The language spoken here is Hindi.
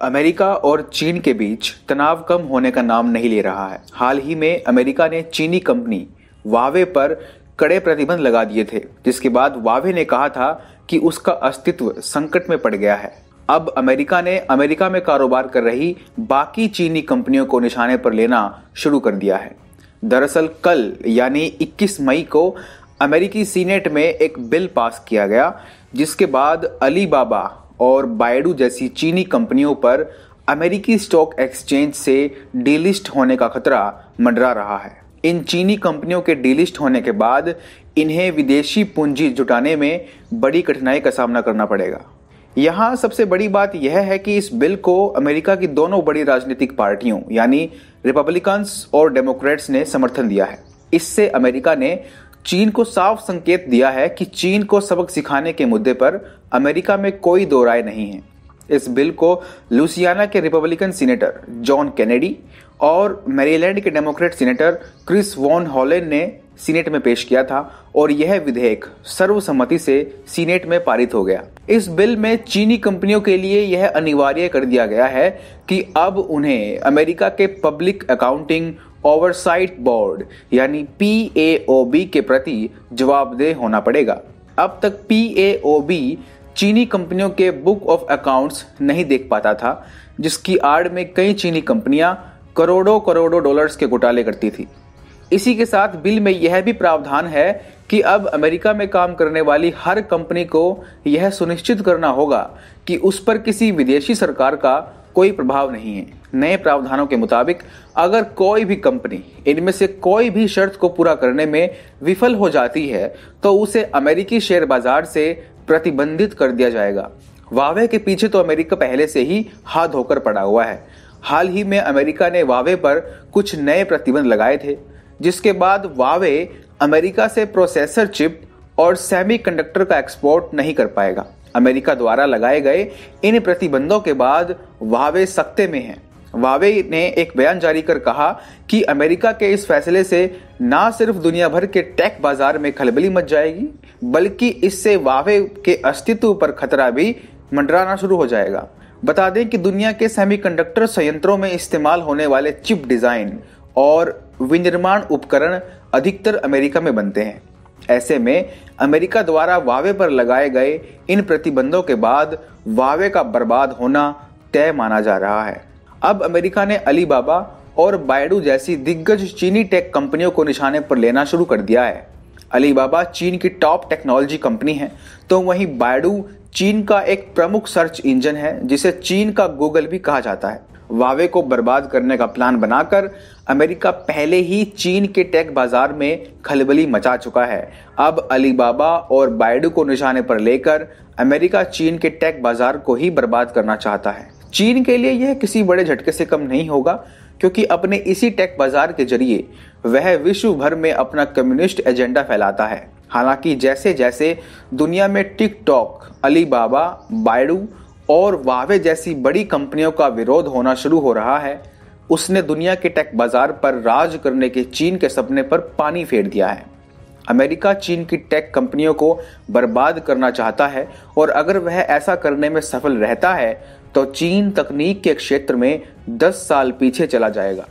अमेरिका और चीन के बीच तनाव कम होने का नाम नहीं ले रहा है। हाल ही में अमेरिका ने चीनी कंपनी वावे पर कड़े प्रतिबंध लगा दिए थे, जिसके बाद वावे ने कहा था कि उसका अस्तित्व संकट में पड़ गया है। अब अमेरिका ने अमेरिका में कारोबार कर रही बाकी चीनी कंपनियों को निशाने पर लेना शुरू कर दिया है। दरअसल कल यानी 21 मई को अमेरिकी सीनेट में एक बिल पास किया गया, जिसके बाद अलीबाबा और बायडू जैसी चीनी कंपनियों पर अमेरिकी स्टॉक एक्सचेंज से डीलिस्ट होने का खतरा मंडरा रहा है। इन चीनी कंपनियों के डीलिस्ट होने के बाद इन्हें विदेशी पूंजी जुटाने में बड़ी कठिनाई का सामना करना पड़ेगा। यहाँ सबसे बड़ी बात यह है कि इस बिल को अमेरिका की दोनों बड़ी राजनीतिक पार्टियों यानी रिपब्लिकन्स और डेमोक्रेट्स ने समर्थन दिया है। इससे अमेरिका ने चीन को साफ संकेत दिया है कि चीन को सबक सिखाने के मुद्दे पर अमेरिका में कोई दो राय नहीं है। इस बिल को लुसियाना के रिपब्लिकन सीनेटर जॉन कैनेडी और मैरीलैंड के डेमोक्रेट सीनेटर क्रिस वॉन हॉलेन ने सीनेट में पेश किया था और यह विधेयक सर्वसम्मति से सीनेट में पारित हो गया। इस बिल में चीनी कंपनियों के लिए यह अनिवार्य कर दिया गया है कि अब उन्हें अमेरिका के पब्लिक अकाउंटिंग ओवरसाइट बोर्ड यानी PAOB के प्रति जवाबदेह होना पड़ेगा। अब तक PAOB चीनी कंपनियों के बुक ऑफ अकाउंट्स नहीं देख पाता था, जिसकी आड़ में कई चीनी कंपनियां करोड़ों डॉलर्स के घोटाले करती थी। इसी के साथ बिल में यह भी प्रावधान है कि अब अमेरिका में काम करने वाली हर कंपनी को यह सुनिश्चित करना होगा कि उस पर किसी विदेशी सरकार का कोई प्रभाव नहीं है। नए प्रावधानों के मुताबिक अगर कोई भी कंपनी इनमें से कोई भी शर्त को पूरा करने में विफल हो जाती है तो उसे अमेरिकी शेयर बाजार से प्रतिबंधित कर दिया जाएगा। वावे के पीछे तो अमेरिका पहले से ही हाथ धोकर पड़ा हुआ है। हाल ही में अमेरिका ने वावे पर कुछ नए प्रतिबंध लगाए थे, जिसके बाद वावे अमेरिका से प्रोसेसर चिप और सेमीकंडक्टर का एक्सपोर्ट नहीं कर पाएगा। अमेरिका द्वारा लगाए गए इन प्रतिबंधों के बाद वावे सख्ते में है। वावे ने एक बयान जारी कर कहा कि अमेरिका के इस फैसले से न सिर्फ दुनिया भर के टेक बाजार में खलबली मच जाएगी, बल्कि इससे वावे के अस्तित्व पर खतरा भी मंडराना शुरू हो जाएगा। बता दें कि दुनिया के सेमीकंडक्टर संयंत्रों में इस्तेमाल होने वाले चिप डिजाइन और विनिर्माण उपकरण अधिकतर अमेरिका में बनते हैं। ऐसे में अमेरिका द्वारा वावे पर लगाए गए इन प्रतिबंधों के बाद वावे का बर्बाद होना तय माना जा रहा है। अब अमेरिका ने अलीबाबा और बायडू जैसी दिग्गज चीनी टेक कंपनियों को निशाने पर लेना शुरू कर दिया है। अलीबाबा चीन की टॉप टेक्नोलॉजी कंपनी है, तो वहीं बायडू चीन का एक प्रमुख सर्च इंजन है, जिसे चीन का गूगल भी कहा जाता है। वावे को बर्बाद करने का प्लान बनाकर अमेरिका पहले ही चीन के टेक बाजार में खलबली मचा चुका है। अब अलीबाबा और बायडू को निशाने पर लेकर अमेरिका चीन के टेक बाजार को ही बर्बाद करना चाहता है। चीन के लिए यह किसी बड़े झटके से कम नहीं होगा, क्योंकि अपने इसी टेक बाजार के जरिए वह विश्व भर में अपना कम्युनिस्ट एजेंडा फैलाता है। हालांकि जैसे जैसे दुनिया में टिकटॉक, अलीबाबा, बायडू और वावे जैसी बड़ी कंपनियों का विरोध होना शुरू हो रहा है, उसने दुनिया के टेक बाजार पर राज करने के चीन के सपने पर पानी फेर दिया है। अमेरिका चीन की टेक कंपनियों को बर्बाद करना चाहता है और अगर वह ऐसा करने में सफल रहता है तो चीन तकनीक के क्षेत्र में 10 साल पीछे चला जाएगा।